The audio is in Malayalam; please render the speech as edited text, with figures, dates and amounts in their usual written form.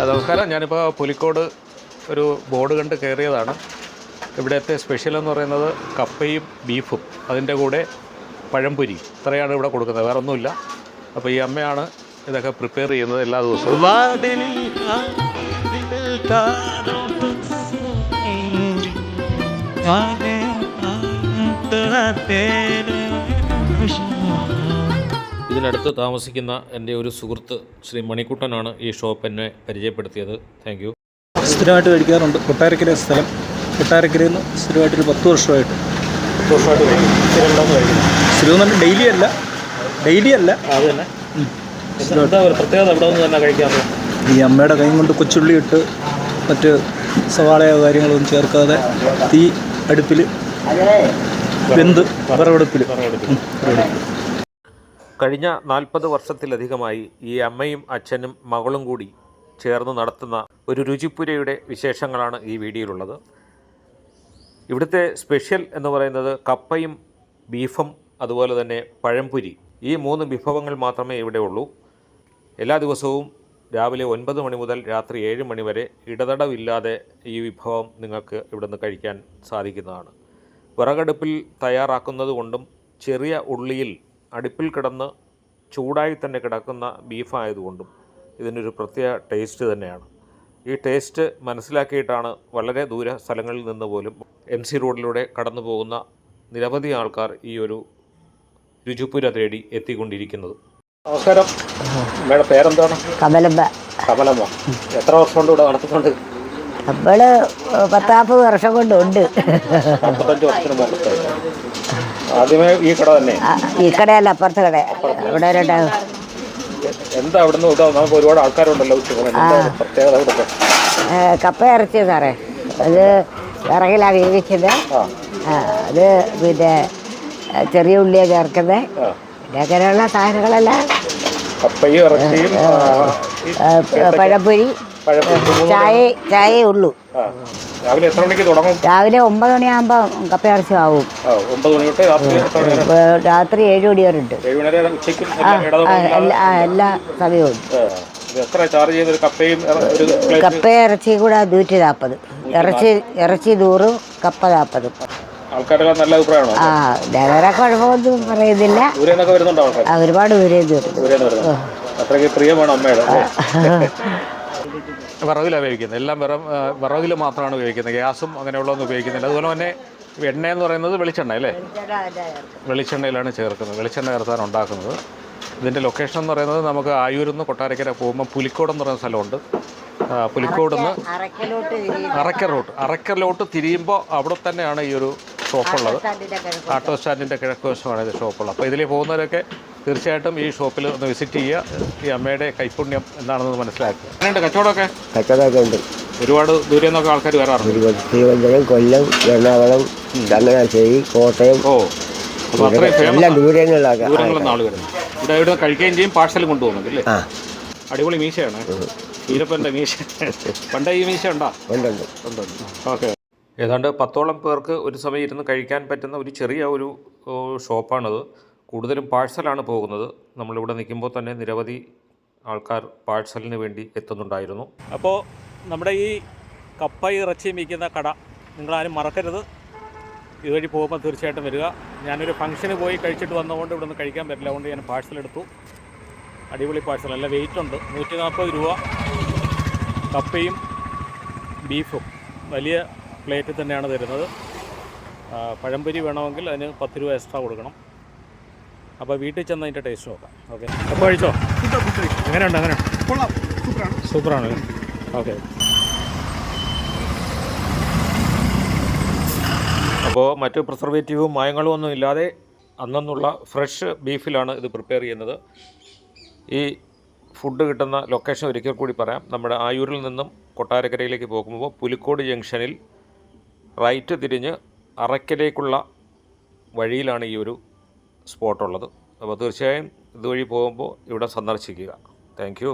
നമസ്കാരം. ഞാനിപ്പോൾ പുലിക്കോട് ഒരു ബോർഡ് കണ്ട് കയറിയതാണ്. ഇവിടുത്തെ സ്പെഷ്യൽ എന്ന് പറയുന്നത് കപ്പയും ബീഫും അതിൻ്റെ കൂടെ പഴംപൊരി, ഇത്രയാണ് ഇവിടെ കൊടുക്കുന്നത്, വേറെ ഒന്നുമില്ല. അപ്പോൾ ഈ അമ്മയാണ് ഇതൊക്കെ പ്രിപ്പയർ ചെയ്യുന്നത് എല്ലാ ദിവസവും. ഇതിനടുത്ത് താമസിക്കുന്ന എൻ്റെ ഒരു സുഹൃത്ത് ശ്രീ മണിക്കുട്ടനാണ് ഈ ഷോപ്പ് എന്നെ പരിചയപ്പെടുത്തിയത്. Thank you. സ്ഥിരമായിട്ട് കഴിക്കാറുണ്ട്. കൊട്ടാരക്കര സ്ഥലം. കൊട്ടാരക്കരയിൽ നിന്ന് സ്ഥിരമായിട്ടൊരു 10 വർഷമായിട്ട് സ്ഥിരം ഡെയിലി അല്ല അത് തന്നെ. പ്രത്യേകത ഇവിടെ നിന്ന് തന്നെ കഴിക്കാറുണ്ട്. ഈ അമ്മയുടെ കൈ കൊണ്ട് കൊച്ചുള്ളി ഇട്ട് മറ്റ് സവാളയോ കാര്യങ്ങളൊന്നും ചേർക്കാതെ തീ അടുപ്പിൽ വെന്ത് വിറവെടുപ്പിൽ. കഴിഞ്ഞ 40 വർഷത്തിലധികമായി ഈ അമ്മയും അച്ഛനും മകളും കൂടി ചേർന്ന് നടത്തുന്ന ഒരു രുചിപ്പുരയുടെ വിശേഷങ്ങളാണ് ഈ വീഡിയോയിലുള്ളത്. ഇവിടുത്തെ സ്പെഷ്യൽ എന്ന് പറയുന്നത് കപ്പയും ബീഫും അതുപോലെ തന്നെ പഴംപൊരി, ഈ 3 വിഭവങ്ങൾ മാത്രമേ ഇവിടെ ഉള്ളൂ. എല്ലാ ദിവസവും രാവിലെ 9 മണി മുതൽ രാത്രി 7 മണി വരെ ഇടതടവില്ലാതെ ഈ വിഭവം നിങ്ങൾക്ക് ഇവിടുന്ന് കഴിക്കാൻ സാധിക്കുന്നതാണ്. വിറകടുപ്പിൽ തയ്യാറാക്കുന്നത് കൊണ്ടും ചെറിയ ഉള്ളിയിൽ അടുപ്പിൽ കിടന്ന് ചൂടായി തന്നെ കിടക്കുന്ന ബീഫായതുകൊണ്ടും ഇതിനൊരു പ്രത്യേക ടേസ്റ്റ് തന്നെയാണ്. ഈ ടേസ്റ്റ് മനസ്സിലാക്കിയിട്ടാണ് വളരെ ദൂര സ്ഥലങ്ങളിൽ നിന്ന് പോലും MC റോഡിലൂടെ കടന്നു പോകുന്ന നിരവധി ആൾക്കാർ ഈ ഒരു രുചിപ്പുര തേടി എത്തിക്കൊണ്ടിരിക്കുന്നത്. നമസ്കാരം. അമ്മയുടെ പേരെന്താണ്? കമലമ്മ. കമലമ്മ. എത്ര വർഷം കൊണ്ട് ഇവിടെ നടത്തുന്നുണ്ട്? നമ്മള് 10-40 വർഷം കൊണ്ടുണ്ട്. 45 വർഷത്തിന് മുമ്പ്. ആദ്യമേ ഈ കട തന്നെ? ഈ കടയല്ല, അപ്പുറത്തെ കട. ഇവിടെ എന്താ അവിടുന്ന് നമുക്ക് ഒരുപാട് ആൾക്കാരുണ്ടല്ലോ. പ്രത്യേകത കപ്പ ഇറച്ചി സാറേ, അത് വിറകിലാണ് വേവിക്കുന്നത്. അത് പിന്നെ ചെറിയ ഉള്ളിയാണ് ചേർക്കുന്നത്. പിന്നെ അങ്ങനെയുള്ള സാധനങ്ങളെല്ലാം. പഴംപൊരി, ചായയേ ഉള്ളൂ. രാവിലെ എത്ര മണിക്ക് തുടങ്ങും? രാവിലെ 9 മണിയാകുമ്പോൾ കപ്പ ഇറച്ചി ആവും. 9 മണി തൊട്ട് രാത്രി 7 മണി വരെ ഉണ്ട്. എല്ലാ സമയവും. കപ്പ ഇറച്ചി കൂടെ 140. ഇറച്ചി 100, കപ്പ 40. ആൾക്കാരെല്ലാം നല്ല അഭിപ്രായമാണോ? വേറെ കുഴപ്പമൊന്നും പറയുന്നില്ല. ഒരുപാട് ദൂരെ പ്രിയമാണ് അമ്മയുടെ. വിറകിലാണ് വേവിക്കുന്നത്. എല്ലാം വിറകിൽ മാത്രമാണ് ഉപയോഗിക്കുന്നത്. ഗ്യാസും അങ്ങനെയുള്ളതൊന്നും ഉപയോഗിക്കുന്നില്ല. അതുപോലെ തന്നെ എണ്ണ എന്ന് പറയുന്നത് വെളിച്ചെണ്ണ അല്ലേ? വെളിച്ചെണ്ണയിലാണ് ചേർക്കുന്നത്. വെളിച്ചെണ്ണ ചേർത്താണ് ഉണ്ടാക്കുന്നത്. ഇതിൻ്റെ ലൊക്കേഷൻ എന്ന് പറയുന്നത് നമുക്ക് ആയൂരിൽ നിന്ന് കൊട്ടാരക്കര പോകുമ്പോൾ പുലിക്കോട് എന്ന് പറയുന്ന സ്ഥലമുണ്ട്. പുലിക്കോട് നിന്ന് അറക്കലോട്ട് തിരിയുമ്പോൾ അവിടെ തന്നെയാണ് ഈ ഒരു ഷോപ്പുള്ളത്. ആട്ടോ സ്റ്റാൻഡിൻ്റെ കിഴക്ക് വശമാണ് ഇത് ഷോപ്പുള്ളത്. അപ്പോൾ ഇതിൽ പോകുന്നവരൊക്കെ തീർച്ചയായിട്ടും ഈ ഷോപ്പിൽ ഒന്ന് വിസിറ്റ് ചെയ്യുക. ഈ അമ്മയുടെ കൈപുണ്യം എന്താണെന്ന് മനസ്സിലാക്കുക. അങ്ങനെയുണ്ട് കച്ചവടമൊക്കെ ഉണ്ട്. ഒരുപാട് ദൂരെ നിന്നൊക്കെ ആൾക്കാർ വരാറുണ്ട്. തിരുവനന്തപുരം, കൊല്ലം, എറണാകുളം, ചങ്ങനാശ്ശേരി, കോട്ടയം. അപ്പോൾ അത്രയും ഫേമസ് ദൂരങ്ങളിൽ നിന്ന് ആൾ വരുന്നത്. ഇവിടെ കഴിക്കുകയും ചെയ്യും, പാഴ്സലും കൊണ്ടുപോകുന്നുണ്ട് അല്ലേ? അടിപൊളി മീശയാണ് ഈരപ്പൻ്റെ മീശ. പണ്ടേ ഈ മീശ ഉണ്ടോ? ഉണ്ട്. ഓക്കെ. ഏതാണ്ട് 10ഓളം പേർക്ക് ഒരു സമയം ഇരുന്ന് കഴിക്കാൻ പറ്റുന്ന ഒരു ചെറിയ ഒരു ഷോപ്പാണിത്. കൂടുതലും പാഴ്സലാണ് പോകുന്നത്. നമ്മളിവിടെ നിൽക്കുമ്പോൾ തന്നെ നിരവധി ആൾക്കാർ പാഴ്സലിന് വേണ്ടി എത്തുന്നുണ്ടായിരുന്നു. അപ്പോൾ നമ്മുടെ ഈ കപ്പ ഇറച്ചി വിൽക്കുന്ന കട നിങ്ങളാരും മറക്കരുത്. ഇതുവഴി പോകുമ്പോൾ തീർച്ചയായിട്ടും വരിക. ഞാനൊരു ഫംഗ്ഷന് പോയി കഴിച്ചിട്ട് വന്നതുകൊണ്ട് ഇവിടെ നിന്ന് കഴിക്കാൻ പറ്റില്ല. അതുകൊണ്ട് ഞാൻ പാഴ്സൽ എടുത്തു. അടിപൊളി പാഴ്സൽ, നല്ല വെയിറ്റ് ഉണ്ട്. 140 രൂപ കപ്പയും ബീഫും വലിയ പ്ലേറ്റിൽ തന്നെയാണ് തരുന്നത്. പഴംപൊരി വേണമെങ്കിൽ അതിന് 10 രൂപ എക്സ്ട്രാ കൊടുക്കണം. അപ്പോൾ വീട്ടിൽ ചെന്ന് അതിൻ്റെ ടേസ്റ്റ് നോക്കാം. ഓക്കെ. അപ്പോൾ കഴിച്ചോ? എങ്ങനെയുണ്ട്? സൂപ്പറാണ്. ഓക്കെ. അപ്പോൾ മറ്റ് പ്രിസർവേറ്റീവും മായങ്ങളും ഒന്നും ഇല്ലാതെ അന്നുള്ള ഫ്രഷ് ബീഫിലാണ് ഇത് പ്രിപ്പയർ ചെയ്യുന്നത്. ഈ ഫുഡ് കിട്ടുന്ന ലൊക്കേഷൻ ഒരിക്കൽ കൂടി പറയാം. നമ്മുടെ ആയൂരിൽ നിന്നും കൊട്ടാരക്കരയിലേക്ക് പോകുമ്പോൾ പുലിക്കോട് ജംഗ്ഷനിൽ റൈറ്റ് തിരിഞ്ഞ് അറക്കലേക്കുള്ള വഴിയിലാണ് ഈ ഒരു സ്പോട്ടുള്ളത്. അപ്പോൾ തീർച്ചയായും ഇതുവഴി പോകുമ്പോൾ ഇവിടെ സന്ദർശിക്കുക. Thank you.